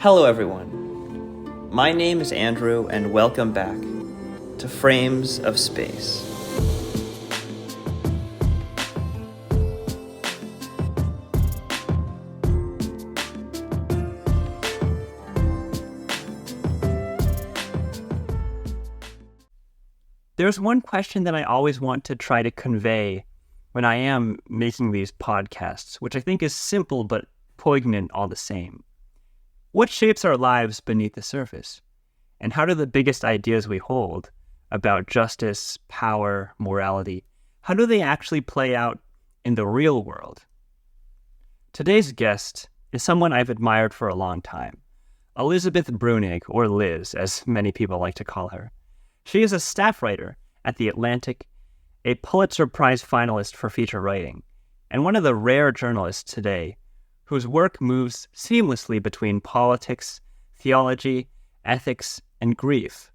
Hello everyone, my name is Andrew and welcome back to Frames of Space. There's one question that I always want to try to convey when I am making these podcasts, which I think is simple but poignant all the same. What shapes our lives beneath the surface? And how do the biggest ideas we hold about justice, power, morality, how do they actually play out in the real world? Today's guest is someone I've admired for a long time, Elizabeth Bruenig, or Liz, as many people like to call her. She is a staff writer at The Atlantic, a Pulitzer Prize finalist for feature writing, and one of the rare journalists today whose work moves seamlessly between politics, theology, ethics, and grief,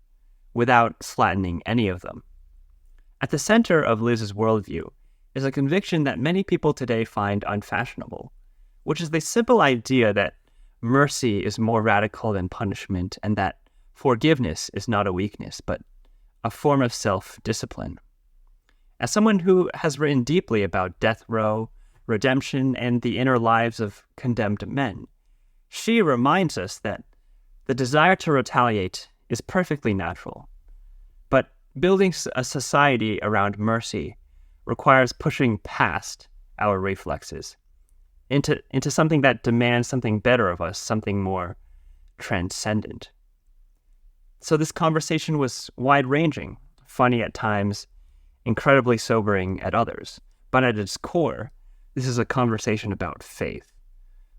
without flattening any of them. At the center of Liz's worldview is a conviction that many people today find unfashionable, which is the simple idea that mercy is more radical than punishment and that forgiveness is not a weakness, but a form of self-discipline. As someone who has written deeply about death row, redemption, and the inner lives of condemned men, she reminds us that the desire to retaliate is perfectly natural. But building a society around mercy requires pushing past our reflexes into something that demands something better of us, something more transcendent. So this conversation was wide-ranging, funny at times, incredibly sobering at others. But at its core, this is a conversation about faith,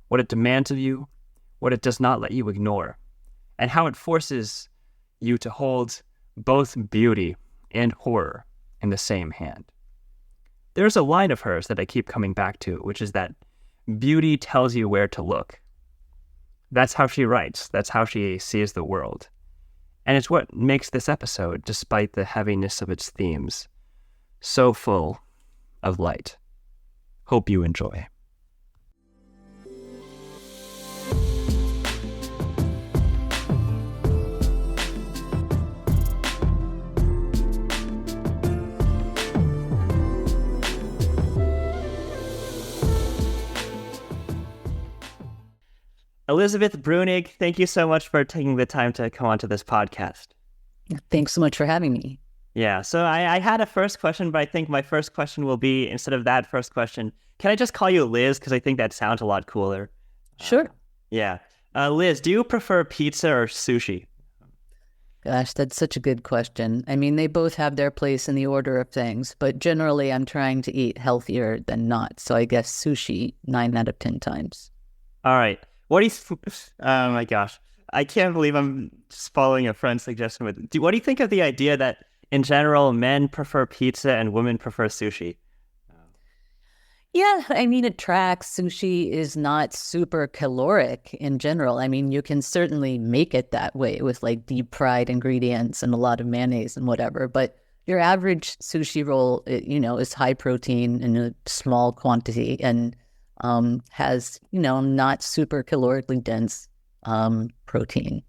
what it demands of you, what it does not let you ignore, and how it forces you to hold both beauty and horror in the same hand. There's a line of hers that I keep coming back to, which is that beauty tells you where to look. That's how she writes. That's how she sees the world. And it's what makes this episode, despite the heaviness of its themes, so full of light. Hope you enjoy. Elizabeth Bruenig, thank you so much for taking the time to come onto this podcast. Thanks so much for having me. Yeah, so I had a first question, but I think my first question will be, instead of that first question, can I just call you Liz? Because I think that sounds a lot cooler. Sure. Yeah. Liz, do you prefer pizza or sushi? Gosh, that's such a good question. I mean, they both have their place in the order of things, but generally I'm trying to eat healthier than not. So I guess sushi 9 out of 10 times. All right. What do you... Oh my gosh. I can't believe I'm just following a friend's suggestion. What do you think of the idea that in general, men prefer pizza and women prefer sushi? Yeah, I mean, it tracks. Sushi is not super caloric in general. I mean, you can certainly make it that way with like deep fried ingredients and a lot of mayonnaise and whatever. But your average sushi roll, is high protein in a small quantity and has, not super calorically dense protein.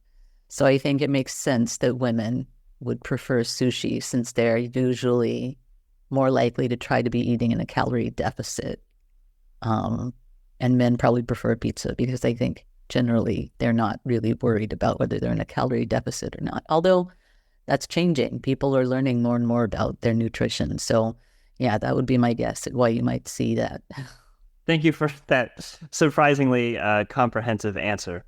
So I think it makes sense that women would prefer sushi since they're usually more likely to try to be eating in a calorie deficit. And men probably prefer pizza because I think generally they're not really worried about whether they're in a calorie deficit or not. Although that's changing. People are learning more and more about their nutrition. So yeah, that would be my guess at why you might see that. Thank you for that surprisingly comprehensive answer.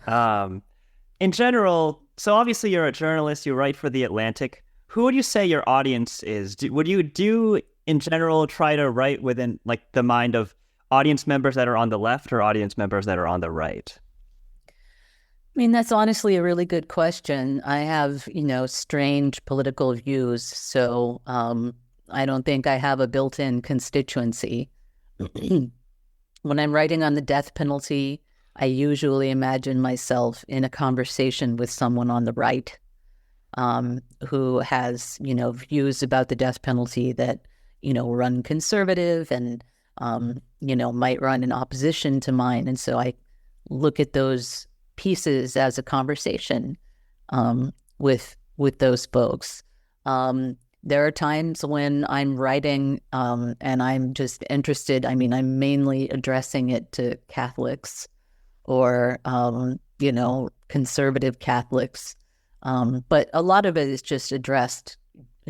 In general, so obviously you're a journalist, you write for The Atlantic. Who would you say your audience is? Would you, in general, try to write within like the mind of audience members that are on the left or audience members that are on the right? I mean, that's honestly a really good question. I have, strange political views, so I don't think I have a built-in constituency. When I'm writing on the death penalty, I usually imagine myself in a conversation with someone on the right who has, views about the death penalty that, run conservative and, might run in opposition to mine. And so I look at those pieces as a conversation with those folks. There are times when I'm writing and I'm just interested. I mean, I'm mainly addressing it to Catholics or, conservative Catholics. But a lot of it is just addressed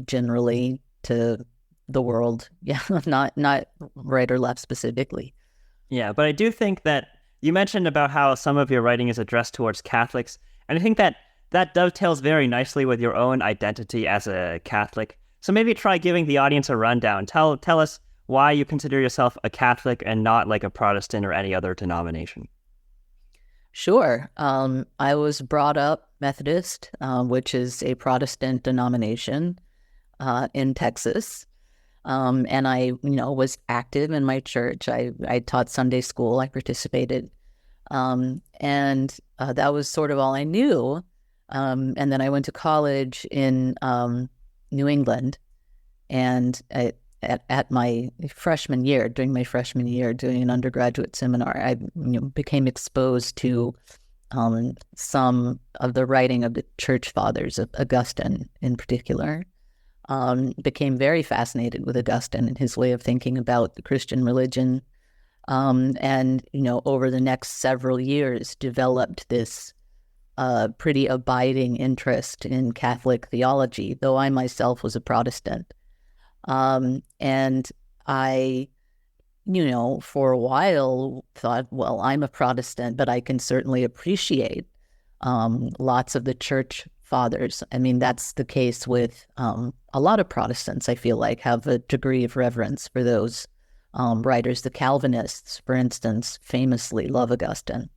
generally to the world. Yeah, not right or left specifically. Yeah, but I do think that you mentioned about how some of your writing is addressed towards Catholics, and I think that dovetails very nicely with your own identity as a Catholic. So maybe try giving the audience a rundown. Tell us why you consider yourself a Catholic and not like a Protestant or any other denomination. Sure. I was brought up Methodist, which is a Protestant denomination in Texas. And I, was active in my church. I taught Sunday school. I participated. And that was sort of all I knew. And then I went to college in New England. And at my freshman year, during my freshman year, doing an undergraduate seminar, I became exposed to some of the writing of the church fathers, of Augustine in particular. Became very fascinated with Augustine and his way of thinking about the Christian religion. And, over the next several years, developed this pretty abiding interest in Catholic theology, though I myself was a Protestant. And I, for a while thought, well, I'm a Protestant, but I can certainly appreciate lots of the church fathers. I mean, that's the case with a lot of Protestants, I feel like, have a degree of reverence for those writers. The Calvinists, for instance, famously love Augustine.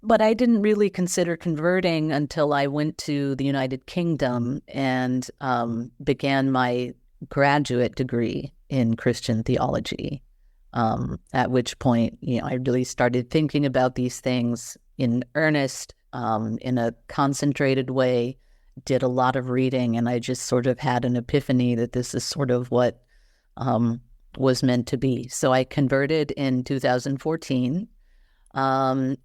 But I didn't really consider converting until I went to the United Kingdom and began my graduate degree in Christian theology, at which point, I really started thinking about these things in earnest, in a concentrated way, did a lot of reading, and I just sort of had an epiphany that this is sort of what was meant to be. So I converted in 2014. And,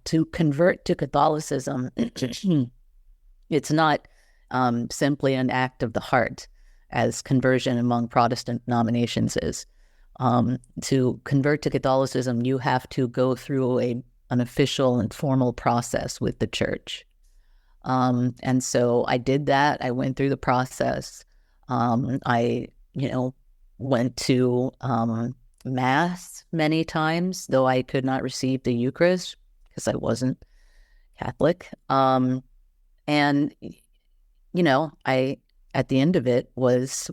to convert to Catholicism, it's not simply an act of the heart, as conversion among Protestant denominations is. To convert to Catholicism, you have to go through an official and formal process with the church. And so I did that. I went through the process. I, went to Mass many times, though I could not receive the Eucharist because I wasn't Catholic. And, I, at the end of it, was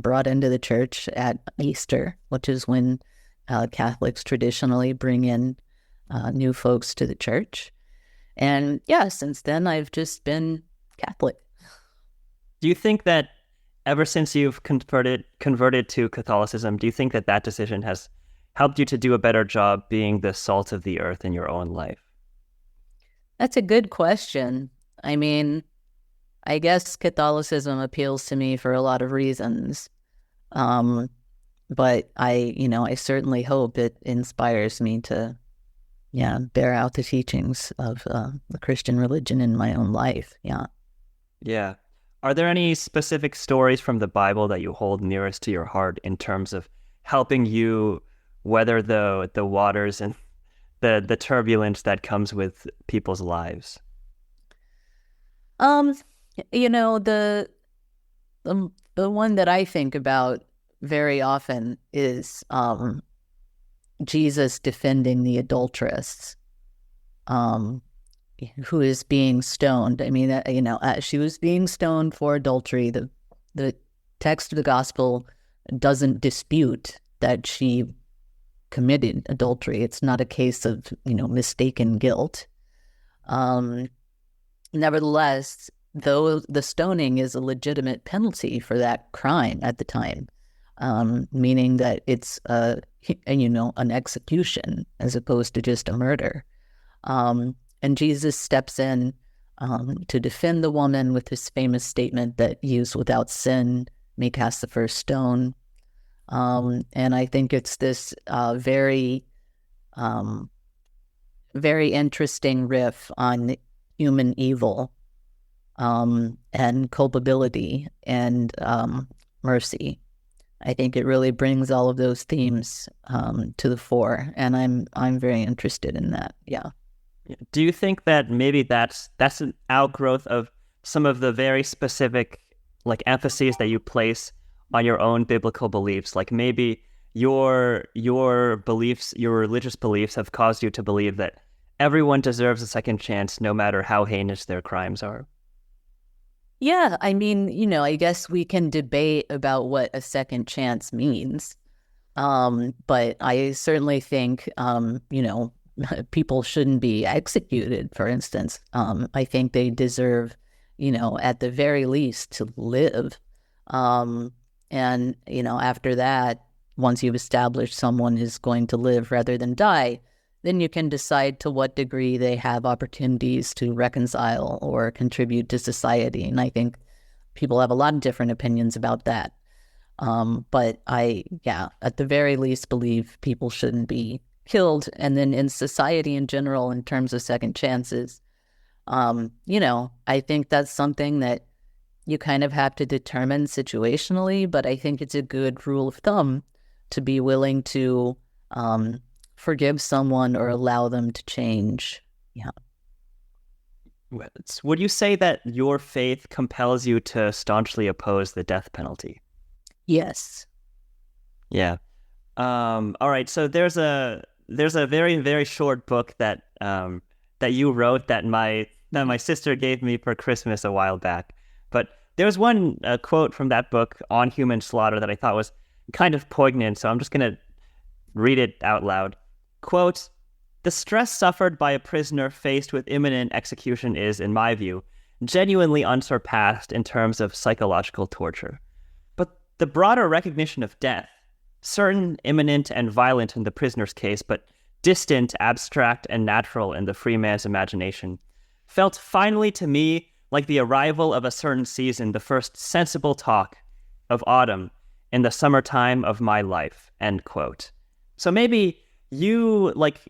brought into the church at Easter, which is when Catholics traditionally bring in new folks to the church. And yeah, since then, I've just been Catholic. Do you think that ever since you've converted to Catholicism, do you think that decision has helped you to do a better job being the salt of the earth in your own life? That's a good question. I mean, I guess Catholicism appeals to me for a lot of reasons. But I certainly hope it inspires me to, bear out the teachings of the Christian religion in my own life. Yeah. Yeah. Are there any specific stories from the Bible that you hold nearest to your heart in terms of helping you weather the waters and the turbulence that comes with people's lives? The one that I think about very often is Jesus defending the adulteress, who is being stoned. I mean, she was being stoned for adultery. The text of the gospel doesn't dispute that she committed adultery. It's not a case of, mistaken guilt. Nevertheless, though the stoning is a legitimate penalty for that crime at the time, meaning that it's an execution as opposed to just a murder. And Jesus steps in to defend the woman with his famous statement that youths without sin may cast the first stone. And I think it's this very very interesting riff on human evil, and culpability and mercy. I think it really brings all of those themes to the fore, and I'm very interested in that. Yeah. Do you think that maybe that's an outgrowth of some of the very specific like emphases that you place on your own biblical beliefs? Like maybe your beliefs, your religious beliefs have caused you to believe that everyone deserves a second chance no matter how heinous their crimes are. Yeah, I mean, I guess we can debate about what a second chance means. But I certainly think, people shouldn't be executed, for instance. I think they deserve, at the very least to live. And, after that, once you've established someone is going to live rather than die, then you can decide to what degree they have opportunities to reconcile or contribute to society. And I think people have a lot of different opinions about that. But at the very least, believe people shouldn't be killed. And then in society in general, in terms of second chances, I think that's something that you kind of have to determine situationally, but I think it's a good rule of thumb to be willing to forgive someone or allow them to change. Yeah. Would you say that your faith compels you to staunchly oppose the death penalty? Yes. Yeah. All right. So there's a very, very short book that you wrote that my sister gave me for Christmas a while back. But there's one quote from that book on human slaughter that I thought was kind of poignant. So I'm just going to read it out loud. Quote, "The stress suffered by a prisoner faced with imminent execution is, in my view, genuinely unsurpassed in terms of psychological torture. But the broader recognition of death, certain, imminent, and violent in the prisoner's case, but distant, abstract, and natural in the free man's imagination, felt finally to me like the arrival of a certain season, the first sensible talk of autumn in the summertime of my life," end quote. So maybe you, like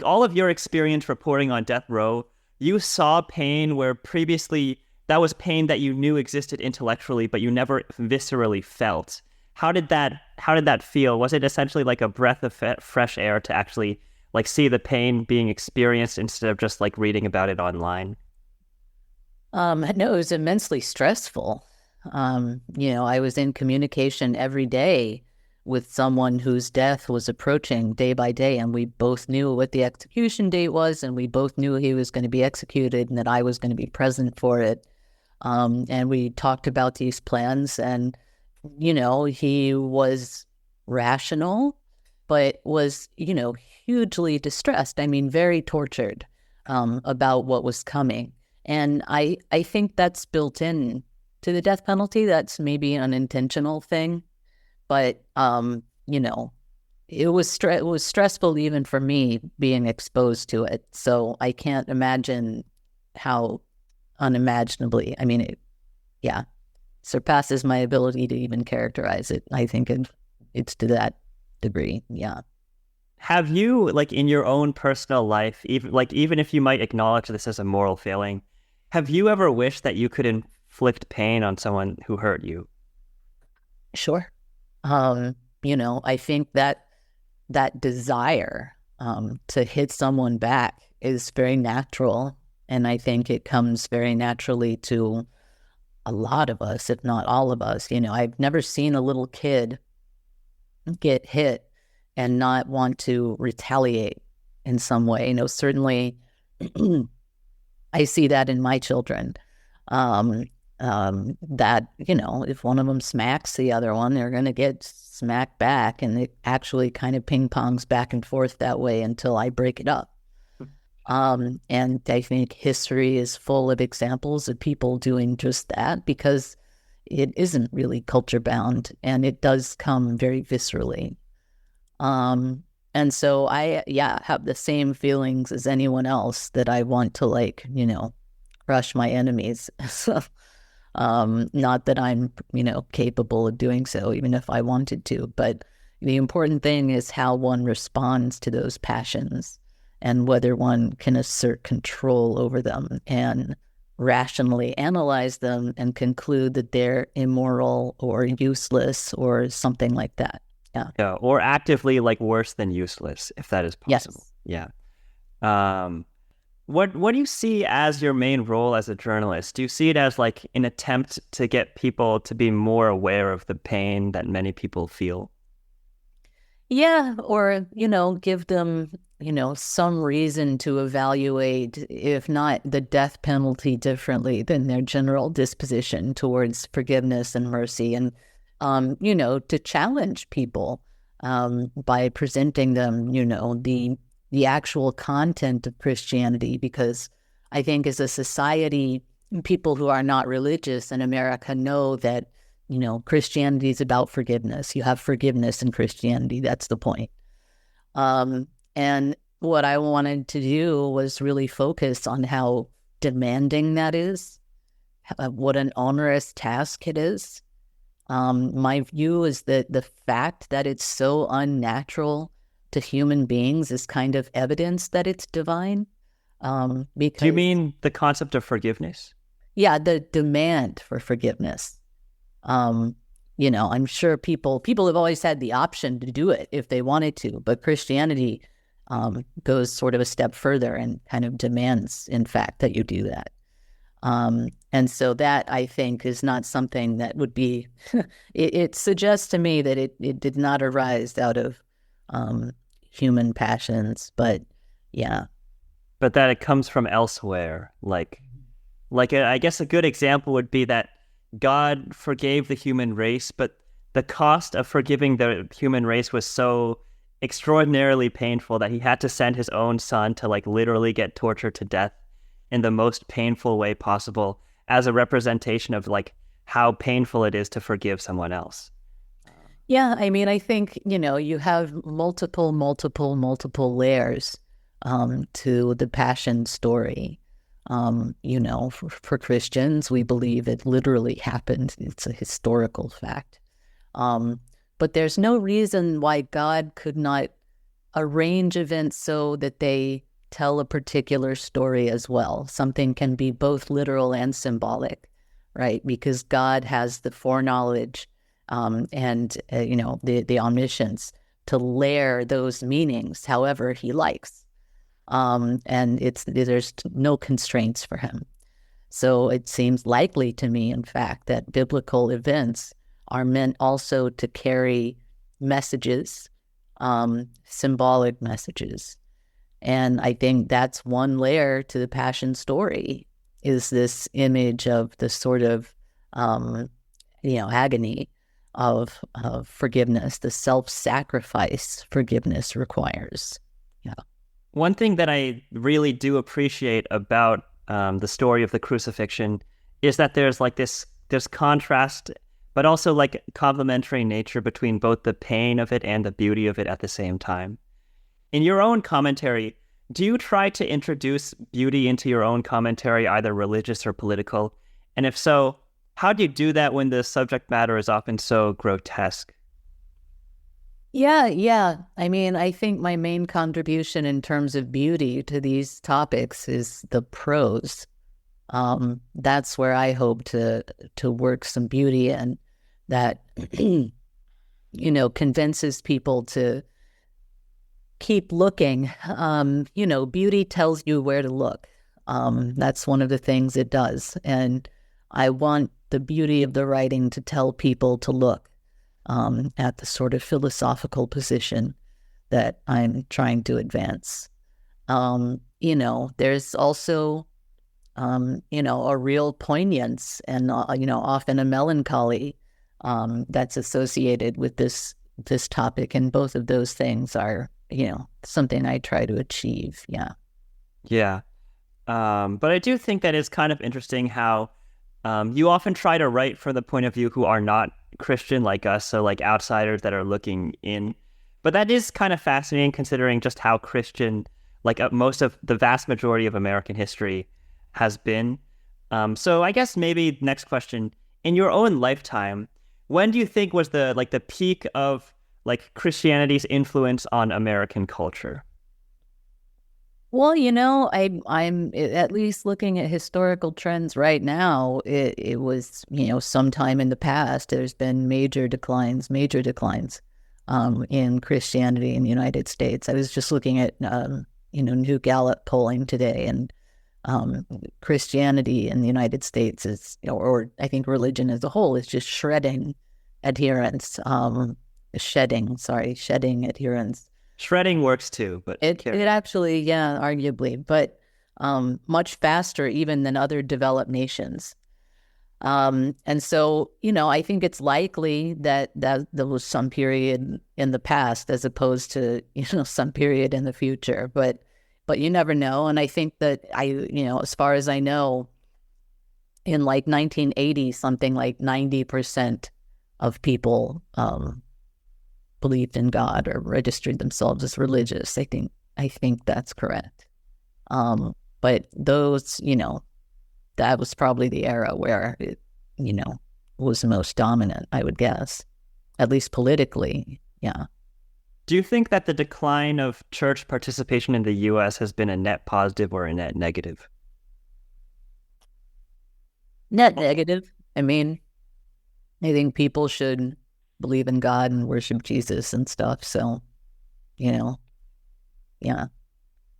all of your experience reporting on death row, you saw pain where previously that was pain that you knew existed intellectually, but you never viscerally felt. How did that feel? Was it essentially like a breath of fresh air to actually like see the pain being experienced instead of just like reading about it online? No, it was immensely stressful. I was in communication every day with someone whose death was approaching day by day, and we both knew what the execution date was, and we both knew he was going to be executed and that I was going to be present for it. And we talked about these plans, and, he was rational, but was, hugely distressed. I mean, very tortured about what was coming. And I think that's built in to the death penalty. That's maybe an unintentional thing. But, it was stressful even for me being exposed to it. So I can't imagine how unimaginably, it surpasses my ability to even characterize it. I think it's to that degree. Yeah. Have you, like in your own personal life, even if you might acknowledge this as a moral failing, have you ever wished that you could inflict pain on someone who hurt you? Sure. I think that desire to hit someone back is very natural. And I think it comes very naturally to a lot of us, if not all of us. I've never seen a little kid get hit and not want to retaliate in some way. Certainly I see that in my children. That, if one of them smacks the other one, they're going to get smacked back, and it actually kind of ping pongs back and forth that way until I break it up. And I think history is full of examples of people doing just that because it isn't really culture bound and it does come very viscerally. And so I have the same feelings as anyone else that I want to crush my enemies. So, not that I'm, capable of doing so, even if I wanted to, but the important thing is how one responds to those passions and whether one can assert control over them and rationally analyze them and conclude that they're immoral or useless or something like that. Yeah. Yeah, or actively like worse than useless, if that is possible. Yes. Yeah. What do you see as your main role as a journalist? Do you see it as like an attempt to get people to be more aware of the pain that many people feel? Yeah, or, give them, some reason to evaluate, if not the death penalty differently than their general disposition towards forgiveness and mercy, and, to challenge people by presenting them, the actual content of Christianity, because I think as a society, people who are not religious in America know that Christianity is about forgiveness. You have forgiveness in Christianity. That's the point. And what I wanted to do was really focus on how demanding that is, what an onerous task it is. My view is that the fact that it's so unnatural to human beings is kind of evidence that it's divine. Because, do you mean the concept of forgiveness? Yeah, the demand for forgiveness. I'm sure people have always had the option to do it if they wanted to, but Christianity goes sort of a step further and kind of demands, in fact, that you do that. And so that, I think, is not something that would be, it suggests to me that it did not arise out of human passions, but yeah. But that it comes from elsewhere. I guess a good example would be that God forgave the human race, but the cost of forgiving the human race was so extraordinarily painful that he had to send his own son to like literally get tortured to death in the most painful way possible as a representation of like how painful it is to forgive someone else. Yeah, I mean, I think, you have multiple layers to the passion story. For Christians, we believe it literally happened. It's a historical fact. But there's no reason why God could not arrange events so that they tell a particular story as well. Something can be both literal and symbolic, right? Because God has the foreknowledge and the omniscience to layer those meanings however he likes. And there's no constraints for him. So it seems likely to me, in fact, that biblical events are meant also to carry messages, symbolic messages. And I think that's one layer to the passion story, is this image of the sort of, agony of forgiveness, the self-sacrifice forgiveness requires. Yeah. One thing that I really do appreciate about the story of the crucifixion is that there's contrast, but also like complementary nature between both the pain of it and the beauty of it at the same time. In your own commentary, do you try to introduce beauty into your own commentary, either religious or political? And if so, how do you do that when the subject matter is often so grotesque? Yeah. I mean, I think my main contribution in terms of beauty to these topics is the prose. That's where I hope to work some beauty in that, convinces people to keep looking. Beauty tells you where to look. That's one of the things it does. And I want the beauty of the writing to tell people to look at the sort of philosophical position that I'm trying to advance. There's also, a real poignance and, often a melancholy that's associated with this topic. And both of those things are, something I try to achieve. Yeah. Yeah. But I do think that it's kind of interesting how you often try to write from the point of view who are not Christian like us, so like outsiders that are looking in. But that is kind of fascinating considering just how Christian, most of the vast majority of American history has been. So I guess maybe next question, in your own lifetime, when do you think was the peak of Christianity's influence on American culture? Well, I'm at least looking at historical trends right now. It was, sometime in the past, there's been major declines, in Christianity in the United States. I was just looking at, new Gallup polling today, and Christianity in the United States is, or I think religion as a whole is just shedding adherence. Shredding works too, but It actually, yeah, arguably, but much faster even than other developed nations. And so, I think it's likely that there was some period in the past as opposed to, some period in the future. But you never know. And I think that as far as I know, in like 1980, something like 90% of people believed in God or registered themselves as religious. I think that's correct. But those, that was probably the era where it, was most dominant, I would guess, at least politically. Yeah. Do you think that the decline of church participation in the U.S. has been a net positive or a net negative? Net negative. I mean, I think people should believe in God and worship Jesus and stuff. So, yeah.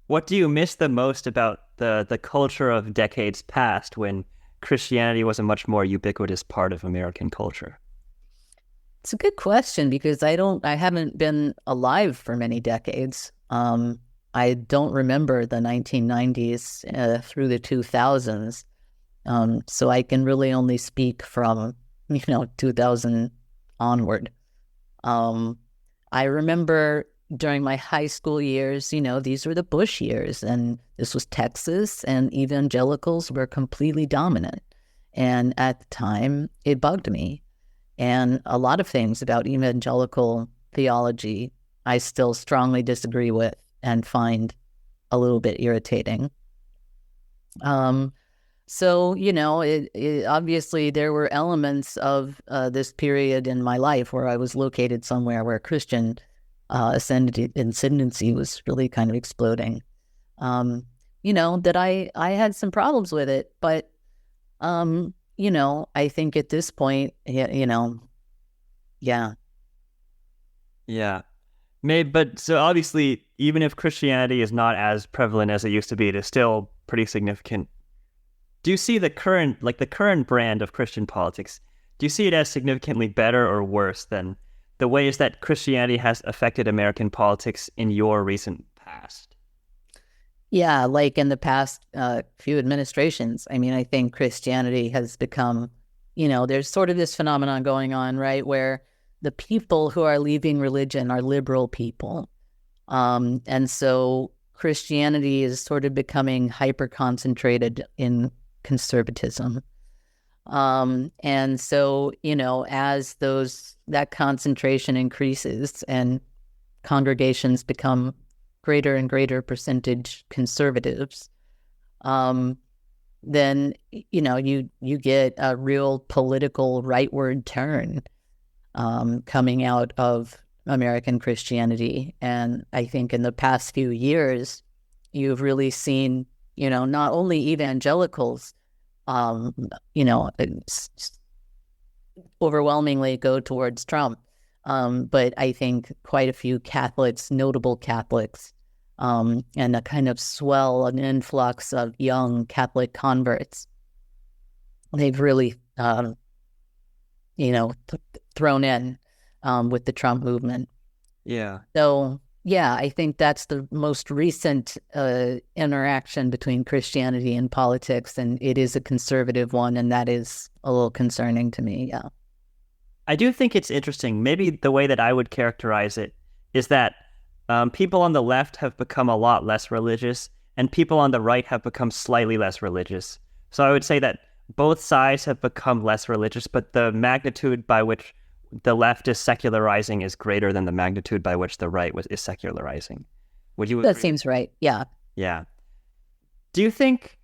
What do you miss the most about the culture of decades past when Christianity was a much more ubiquitous part of American culture? It's a good question because I haven't been alive for many decades. I don't remember the 1990s through the 2000s. So I can really only speak from, 2000 onward. I remember during my high school years, these were the Bush years, and this was Texas, and evangelicals were completely dominant. And at the time, it bugged me. And a lot of things about evangelical theology I still strongly disagree with and find a little bit irritating. So, it obviously there were elements of this period in my life where I was located somewhere where Christian ascendancy was really kind of exploding. That I had some problems with it, but, I think at this point, yeah. Yeah. But so obviously, even if Christianity is not as prevalent as it used to be, it is still pretty significant. Do you see the current brand of Christian politics, do you see it as significantly better or worse than the ways that Christianity has affected American politics in your recent past? Yeah, like in the past few administrations. I mean, I think Christianity has become, there's sort of this phenomenon going on, right, where the people who are leaving religion are liberal people. And so Christianity is sort of becoming hyper-concentrated in conservatism. And so, as that concentration increases and congregations become greater and greater percentage conservatives, then, you get a real political rightward turn coming out of American Christianity. And I think in the past few years, you've really seen, not only evangelicals, overwhelmingly go towards Trump, but I think quite a few Catholics, notable Catholics, and a kind of an influx of young Catholic converts. They've really, thrown in with the Trump movement. Yeah. So, yeah, I think that's the most recent interaction between Christianity and politics, and it is a conservative one, and that is a little concerning to me, yeah. I do think it's interesting. Maybe the way that I would characterize it is that people on the left have become a lot less religious, and people on the right have become slightly less religious. So I would say that both sides have become less religious, but the magnitude by which the left is secularizing is greater than the magnitude by which the right is secularizing. Would you agree? That seems right, yeah. Yeah. Do you think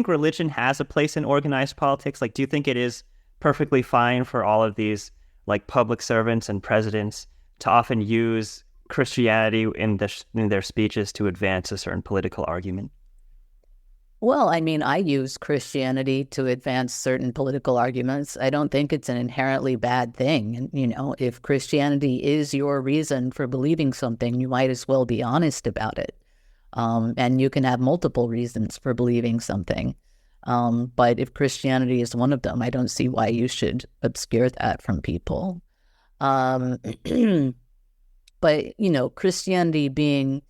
religion has a place in organized politics? Like, do you think it is perfectly fine for all of these like public servants and presidents to often use Christianity in their speeches to advance a certain political argument? Well, I mean, I use Christianity to advance certain political arguments. I don't think it's an inherently bad thing. And, if Christianity is your reason for believing something, you might as well be honest about it. And you can have multiple reasons for believing something. But if Christianity is one of them, I don't see why you should obscure that from people. Um, but, Christianity being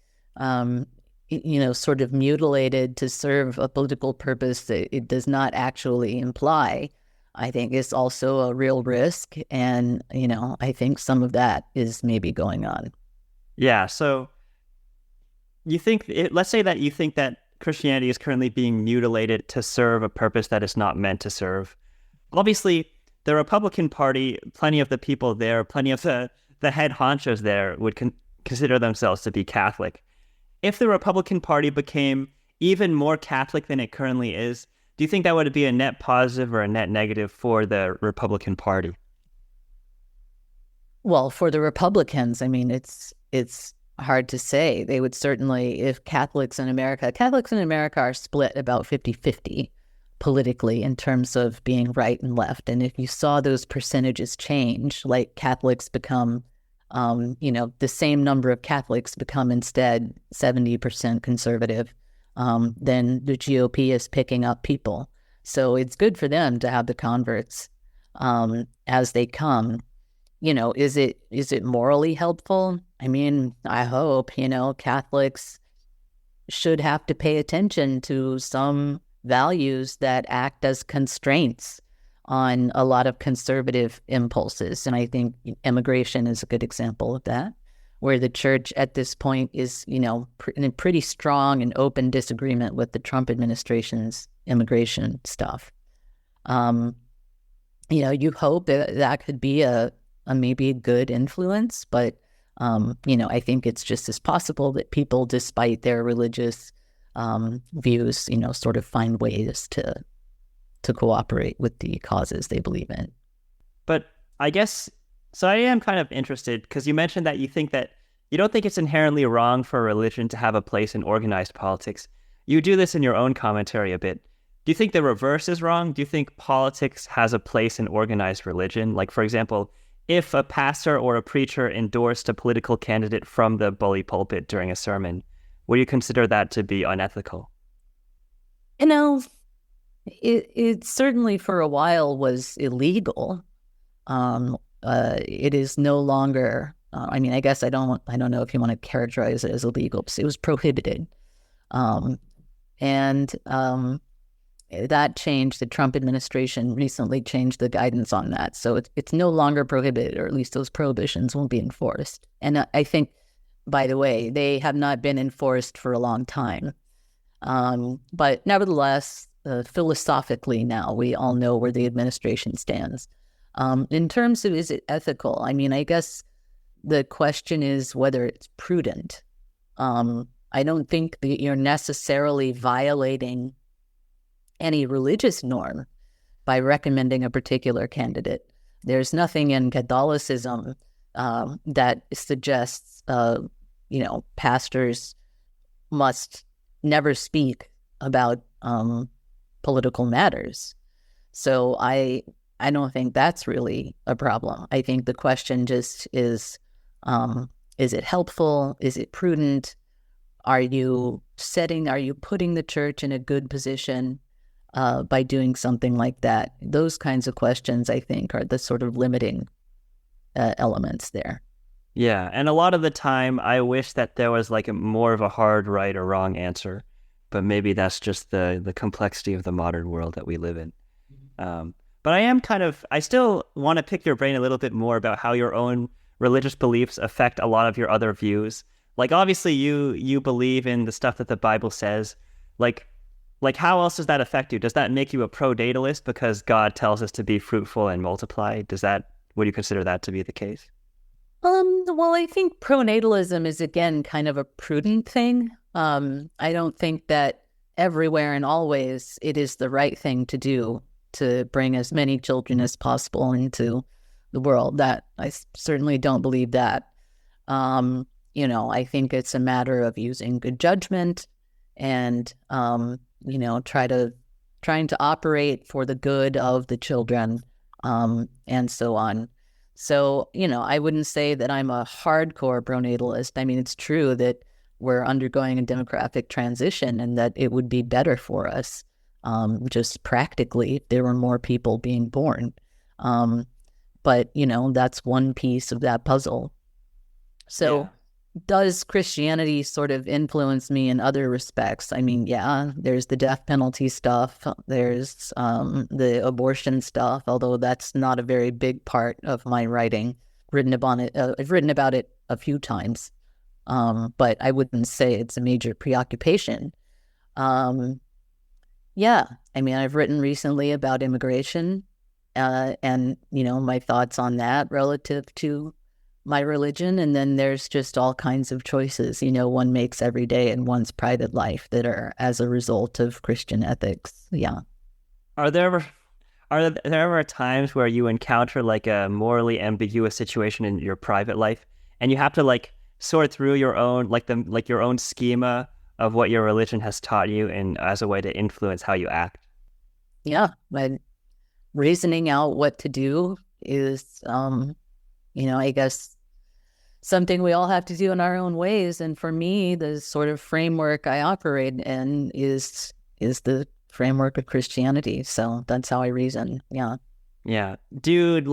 sort of mutilated to serve a political purpose that it does not actually imply, I think is also a real risk. And, I think some of that is maybe going on. Yeah. So let's say that you think that Christianity is currently being mutilated to serve a purpose that it's not meant to serve. Obviously, the Republican Party, plenty of the people there, plenty of the head honchos there would consider themselves to be Catholic. If the Republican Party became even more Catholic than it currently is, do you think that would be a net positive or a net negative for the Republican Party? Well, for the Republicans, I mean, it's hard to say. They would certainly, if Catholics in America are split about 50-50 politically in terms of being right and left. And if you saw those percentages change, like Catholics become the same number of Catholics become instead 70% conservative, then the GOP is picking up people. So it's good for them to have the converts as they come. Is it morally helpful? I mean, I hope, Catholics should have to pay attention to some values that act as constraints on a lot of conservative impulses. And I think immigration is a good example of that, where the church at this point is, in pretty strong and open disagreement with the Trump administration's immigration stuff. You hope that could be a maybe a good influence, but, I think it's just as possible that people, despite their religious views, sort of find ways to cooperate with the causes they believe in. But I guess, so I am kind of interested, because you mentioned that you don't think it's inherently wrong for religion to have a place in organized politics. You do this in your own commentary a bit. Do you think the reverse is wrong? Do you think politics has a place in organized religion? Like, for example, if a pastor or a preacher endorsed a political candidate from the bully pulpit during a sermon, would you consider that to be unethical? It certainly for a while was illegal. It is no longer. I guess I don't know if you want to characterize it as illegal, because it was prohibited, and that changed. The Trump administration recently changed the guidance on that, so it's no longer prohibited, or at least those prohibitions won't be enforced. And I think, by the way, they have not been enforced for a long time. But nevertheless, philosophically now, we all know where the administration stands. In terms of, is it ethical? I mean, I guess the question is whether it's prudent. I don't think that you're necessarily violating any religious norm by recommending a particular candidate. There's nothing in Catholicism that suggests, pastors must never speak about political matters. So I don't think that's really a problem. I think the question just is it helpful? Is it prudent? Are you putting the church in a good position by doing something like that? Those kinds of questions, I think, are the sort of limiting elements there. Yeah, and a lot of the time, I wish that there was like more of a hard right or wrong answer, but maybe that's just the complexity of the modern world that we live in. But I still want to pick your brain a little bit more about how your own religious beliefs affect a lot of your other views. Like, obviously, you believe in the stuff that the Bible says. Like how else does that affect you? Does that make you a pro-natalist because God tells us to be fruitful and multiply? Would you consider that to be the case? Well, I think pronatalism is, again, kind of a prudent thing. I don't think that everywhere and always it is the right thing to do to bring as many children as possible into the world. That I certainly don't believe that. I think it's a matter of using good judgment and, trying to operate for the good of the children, and so on. So, I wouldn't say that I'm a hardcore pronatalist. I mean, it's true that we're undergoing a demographic transition and that it would be better for us, just practically, if there were more people being born. But, that's one piece of that puzzle. So does Christianity sort of influence me in other respects? I mean, yeah, there's the death penalty stuff. There's the abortion stuff, although that's not a very big part of my writing. I've written about it a few times, but I wouldn't say it's a major preoccupation. Yeah, I mean, I've written recently about immigration, and, my thoughts on that relative to my religion. And then there's just all kinds of choices, one makes every day in one's private life that are as a result of Christian ethics. Yeah. Are there ever times where you encounter like a morally ambiguous situation in your private life and you have to like sort through your own, your own schema of what your religion has taught you and as a way to influence how you act? Yeah. But reasoning out what to do is, I guess something we all have to do in our own ways. And for me, the sort of framework I operate in is the framework of Christianity. So that's how I reason. Yeah. Yeah. Dude,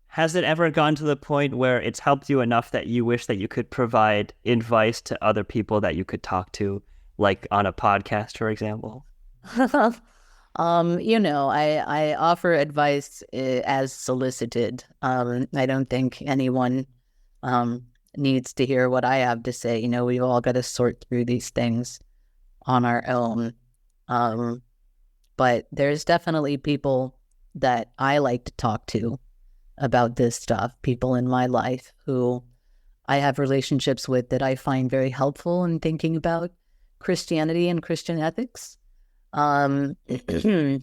has it ever gone to the point where it's helped you enough that you wish that you could provide advice to other people that you could talk to, like on a podcast, for example? I offer advice as solicited. I don't think anyone needs to hear what I have to say. We've all got to sort through these things on our own. But there's definitely people that I like to talk to about this stuff, people in my life who I have relationships with that I find very helpful in thinking about Christianity and Christian ethics. And, there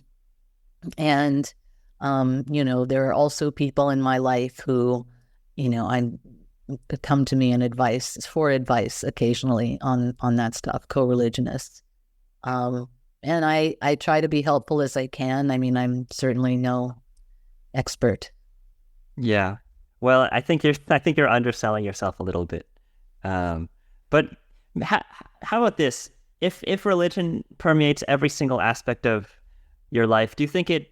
are also people in my life who, come to me for advice occasionally on that stuff, co-religionists. And I try to be helpful as I can. I mean, I'm certainly no expert. Yeah. Well, I think you're underselling yourself a little bit. But how about this? If religion permeates every single aspect of your life, do you think it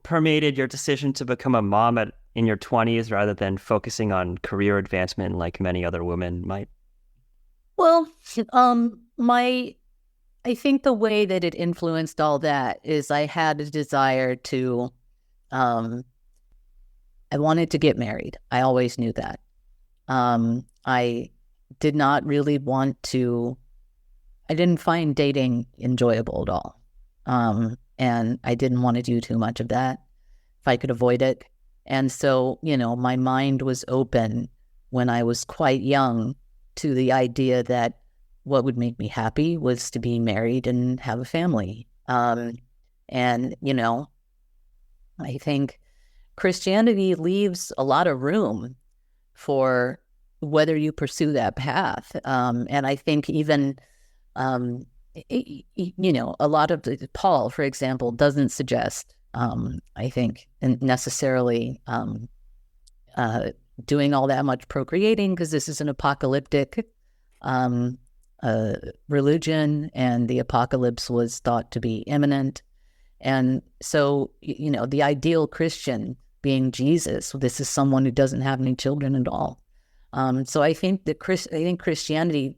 permeated your decision to become a mom in your 20s rather than focusing on career advancement like many other women might? Well, I think the way that it influenced all that is I had a desire to, I wanted to get married. I always knew that. I did not really I didn't find dating enjoyable at all. And I didn't want to do too much of that if I could avoid it. And so, my mind was open when I was quite young to the idea that what would make me happy was to be married and have a family. And, I think Christianity leaves a lot of room for whether you pursue that path. And I think even, a lot of Paul, for example, doesn't suggest, I think, necessarily doing all that much procreating, because this is an apocalyptic religion, and the apocalypse was thought to be imminent. And so, the ideal Christian being Jesus, this is someone who doesn't have any children at all. So I think that Christianity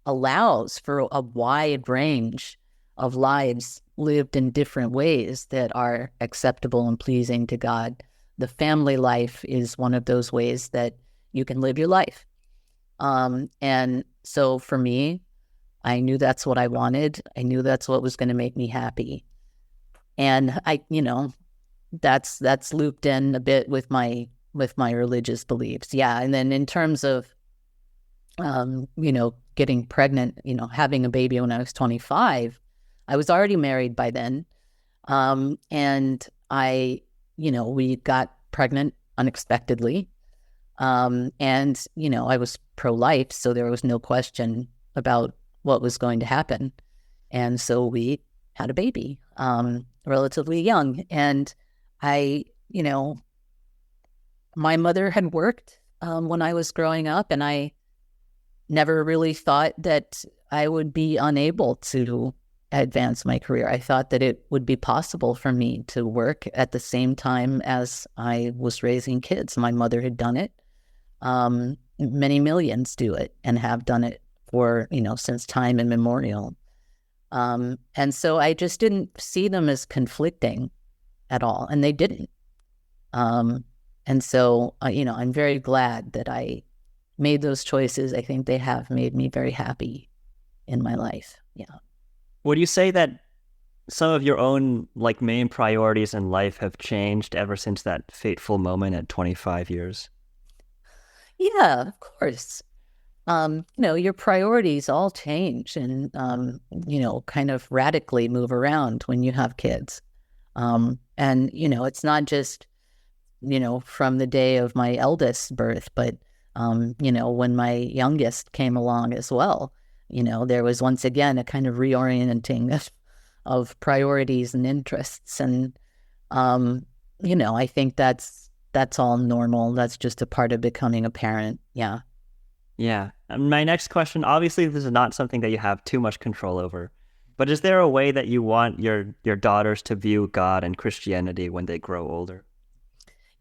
allows for a wide range of lives lived in different ways that are acceptable and pleasing to God. The family life is one of those ways that you can live your life. And so for me, I knew that's what I wanted. I knew that's what was going to make me happy. And that's looped in a bit with my religious beliefs. Yeah. And then in terms of, getting pregnant, having a baby when I was 25, I was already married by then. And we got pregnant unexpectedly. And, I was pro-life, so there was no question about what was going to happen. And so we had a baby, relatively young. And I, my mother had worked when I was growing up, and I never really thought that I would be unable to advance my career. I thought that it would be possible for me to work at the same time as I was raising kids. My mother had done it. Many millions do it and have done it for, since time immemorial. And so I just didn't see them as conflicting at all, and they didn't. And so, I'm very glad that I made those choices. I think they have made me very happy in my life. Yeah. Would you say that some of your own main priorities in life have changed ever since that fateful moment at 25 years? Yeah, of course. Your priorities all change and, kind of radically move around when you have kids. And, it's not just, from the day of my eldest's birth, but, when my youngest came along as well, there was once again a kind of reorienting of priorities and interests. And, I think that's all normal. That's just a part of becoming a parent. Yeah. Yeah. My next question, obviously this is not something that you have too much control over, but is there a way that you want your daughters to view God and Christianity when they grow older?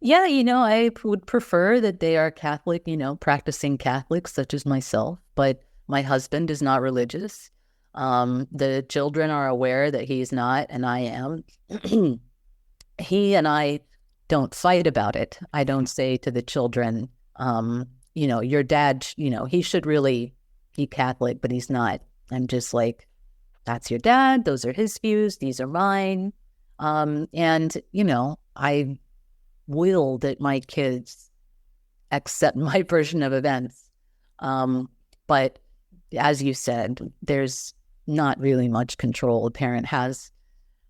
Yeah, I would prefer that they are Catholic, practicing Catholics such as myself, but my husband is not religious. The children are aware that he's not, and I am. He and I don't fight about it. I don't say to the children, your dad, he should really be Catholic, but he's not. I'm just like, that's your dad. Those are his views. These are mine. And, I will that my kids accept my version of events. But as you said, there's not really much control a parent has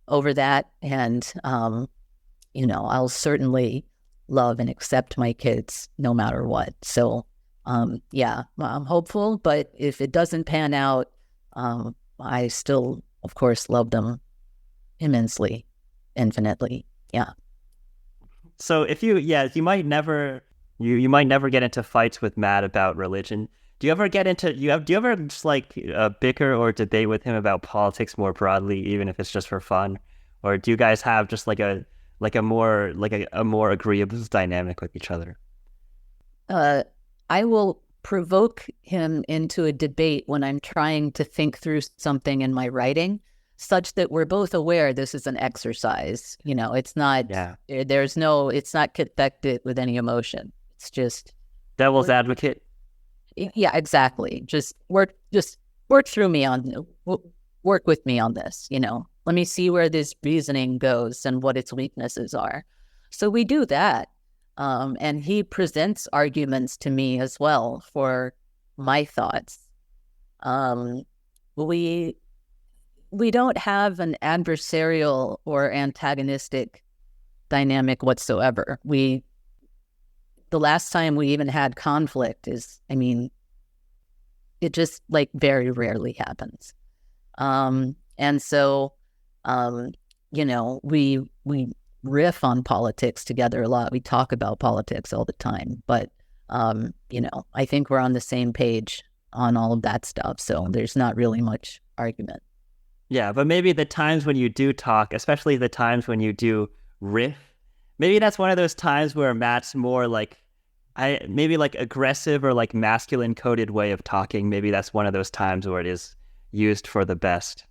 over that. And, I'll certainly love and accept my kids no matter what. So, yeah, I'm hopeful, but if it doesn't pan out, I still, of course, love them immensely, infinitely. Yeah. So if you might never get into fights with Matt about religion. Do you ever just bicker or debate with him about politics more broadly, even if it's just for fun? Or do you guys have just a more agreeable dynamic with each other? I will provoke him into a debate when I'm trying to think through something in my writing, such that we're both aware this is an exercise. It's not, it's not connected with any emotion. It's just devil's advocate. Yeah, exactly. Just work with me on this, let me see where this reasoning goes and what its weaknesses are. So we do that. And he presents arguments to me as well for my thoughts. We don't have an adversarial or antagonistic dynamic whatsoever. The last time we even had conflict it just very rarely happens. And so, we riff on politics together a lot. We talk about politics all the time, but, I think we're on the same page on all of that stuff. So there's not really much argument. Yeah, but maybe the times when you do talk, especially the times when you do riff, maybe that's one of those times where Matt's more aggressive or masculine coded way of talking. Maybe that's one of those times where it is used for the best.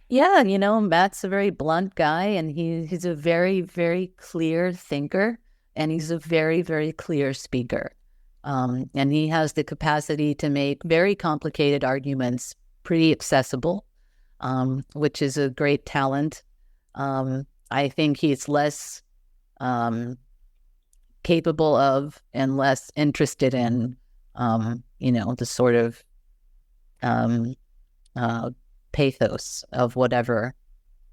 Yeah, Matt's a very blunt guy, and he's a very, very clear thinker, and he's a very, very clear speaker. And he has the capacity to make very complicated arguments pretty accessible, which is a great talent. I think he's less capable of and less interested in, the sort of pathos of whatever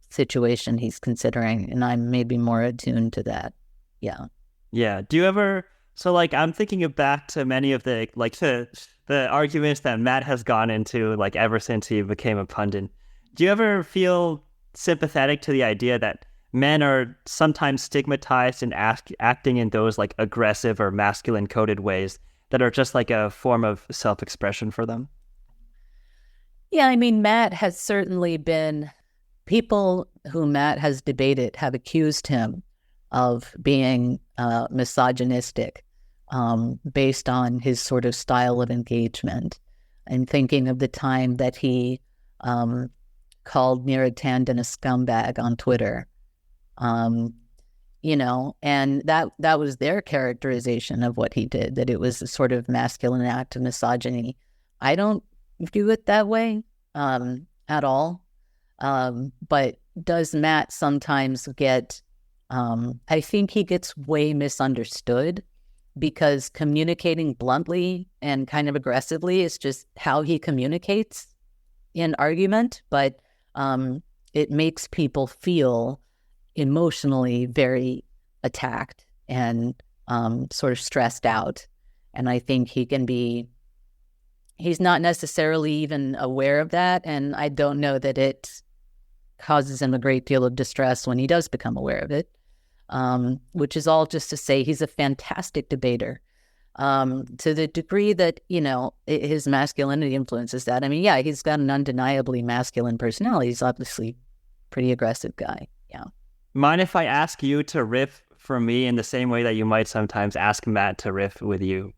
situation he's considering. And I'm maybe more attuned to that. Yeah. Yeah. Do you ever So like I'm thinking back to many of the arguments that Matt has gone into like ever since he became a pundit. Do you ever feel sympathetic to the idea that men are sometimes stigmatized and acting in those like aggressive or masculine coded ways that are just like a form of self-expression for them? Yeah, I mean, Matt has certainly been, people who Matt has debated have accused him of being misogynistic based on his sort of style of engagement. And thinking of the time that he called Neera Tanden a scumbag on Twitter, and that was their characterization of what he did, that it was a sort of masculine act of misogyny. I don't view it that way at all. But does Matt sometimes get, I think he gets way misunderstood because communicating bluntly and kind of aggressively is just how he communicates in argument, but it makes people feel emotionally very attacked and sort of stressed out. And I think he's not necessarily even aware of that. And I don't know that it causes him a great deal of distress when he does become aware of it, which is all just to say he's a fantastic debater. To the degree that, his masculinity influences that. I mean, yeah, he's got an undeniably masculine personality. He's obviously a pretty aggressive guy. Yeah. Mind if I ask you to riff for me in the same way that you might sometimes ask Matt to riff with you?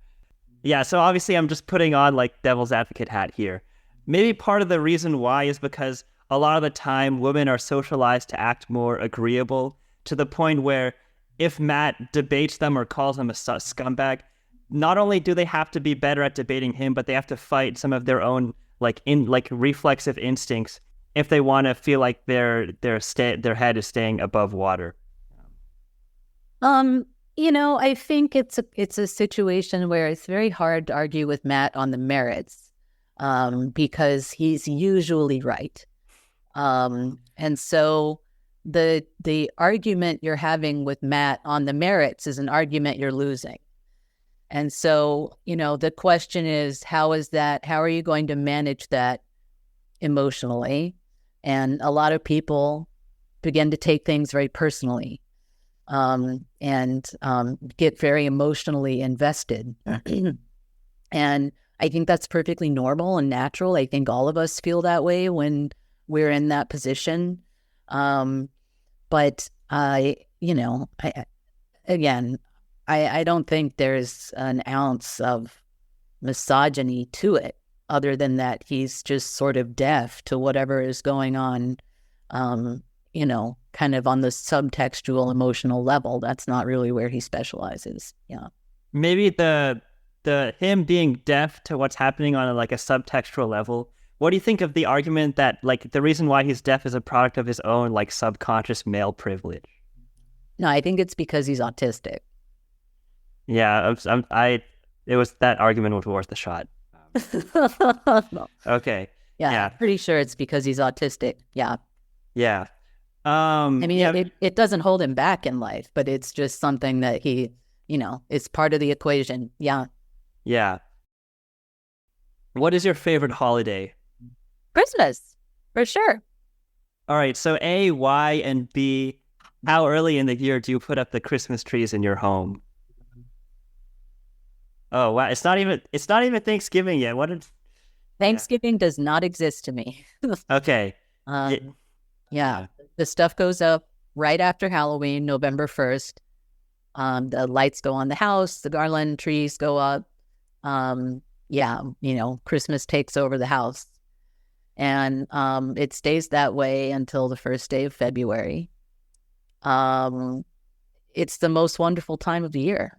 Yeah, so obviously I'm just putting on like devil's advocate hat here. Maybe part of the reason why is because a lot of the time women are socialized to act more agreeable, to the point where if Matt debates them or calls them a scumbag, not only do they have to be better at debating him, but they have to fight some of their own reflexive instincts if they want to feel like their head is staying above water. I think it's a situation where it's very hard to argue with Matt on the merits, because he's usually right. And so the argument you're having with Matt on the merits is an argument you're losing. And so, the question is, how are you going to manage that emotionally? And a lot of people begin to take things very personally, and get very emotionally invested. And I think that's perfectly normal and natural. I think all of us feel that way when we're in that position. But I don't think there's an ounce of misogyny to it, other than that he's just sort of deaf to whatever is going on, kind of on the subtextual emotional level. That's not really where he specializes. Yeah. Maybe the him being deaf to what's happening on like a subtextual level. What do you think of the argument that like the reason why he's deaf is a product of his own like subconscious male privilege? No, I think it's because he's autistic. Yeah, it was that argument was worth the shot. Okay. Yeah, pretty sure it's because he's autistic. Yeah. Yeah. I mean, it doesn't hold him back in life, but it's just something that he, it's part of the equation. Yeah. Yeah. What is your favorite holiday? Christmas, for sure. All right. So A, why, and B, how early in the year do you put up the Christmas trees in your home? Oh, wow. It's not even Thanksgiving yet. Thanksgiving does not exist to me. Okay. Yeah. The stuff goes up right after Halloween, November 1st. The lights go on the house, the garland trees go up. Christmas takes over the house. And it stays that way until the first day of February. It's the most wonderful time of the year,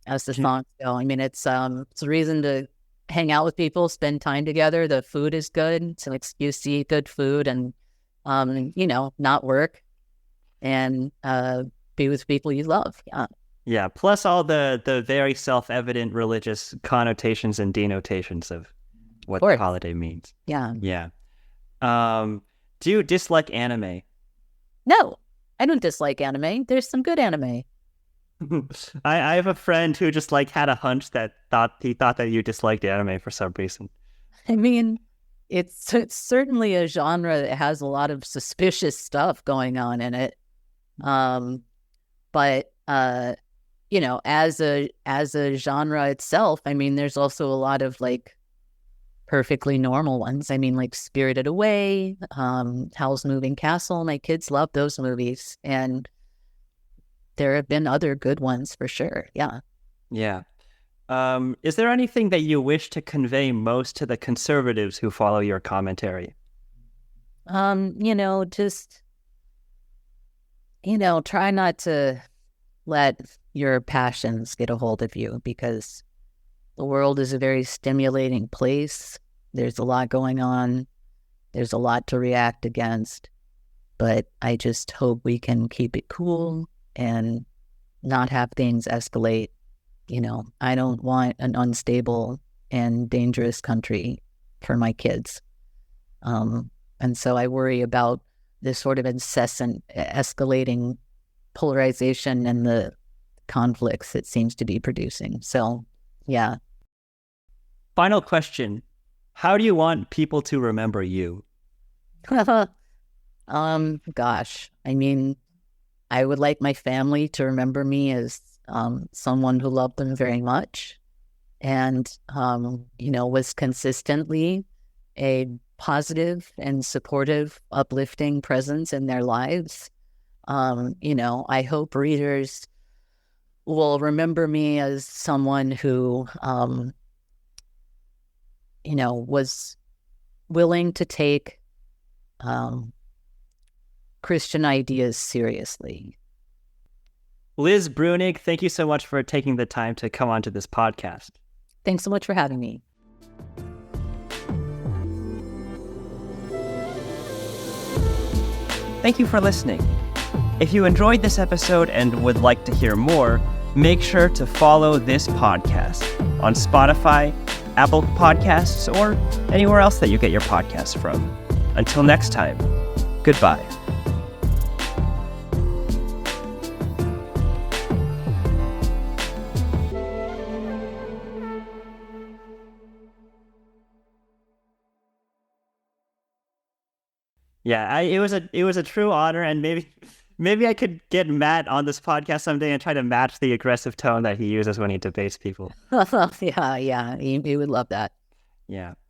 as the songs go. I mean, it's a reason to hang out with people, spend time together. The food is good. It's an excuse to eat good food and, not work and be with people you love. Yeah. Yeah. Plus all the very self-evident religious connotations and denotations of what the holiday means. Yeah. Yeah. Do you dislike anime? No, I don't dislike anime. There's some good anime. I have a friend who just like had a hunch that he thought that you disliked anime for some reason. I mean, it's certainly a genre that has a lot of suspicious stuff going on in it. But as a genre itself, I mean, there's also a lot of like perfectly normal ones. I mean, like Spirited Away, Howl's Moving Castle. My kids love those movies, and there have been other good ones for sure. Yeah. Yeah. Is there anything that you wish to convey most to the conservatives who follow your commentary? Just try not to let your passions get a hold of you, because the world is a very stimulating place. There's a lot going on. There's a lot to react against. But I just hope we can keep it cool and not have things escalate. I don't want an unstable and dangerous country for my kids. And so I worry about this sort of incessant escalating polarization and the conflicts it seems to be producing. So, yeah. Final question. How do you want people to remember you? Gosh, I mean, I would like my family to remember me as someone who loved them very much and, was consistently a positive and supportive, uplifting presence in their lives. I hope readers will remember me as someone who, was willing to take Christian ideas seriously. Liz Bruenig, thank you so much for taking the time to come onto this podcast. Thanks so much for having me. Thank you for listening. If you enjoyed this episode and would like to hear more, make sure to follow this podcast on Spotify, Apple Podcasts, or anywhere else that you get your podcasts from. Until next time, goodbye. Yeah, it was a true honor, and maybe I could get Matt on this podcast someday and try to match the aggressive tone that he uses when he debates people. Yeah, he would love that. Yeah.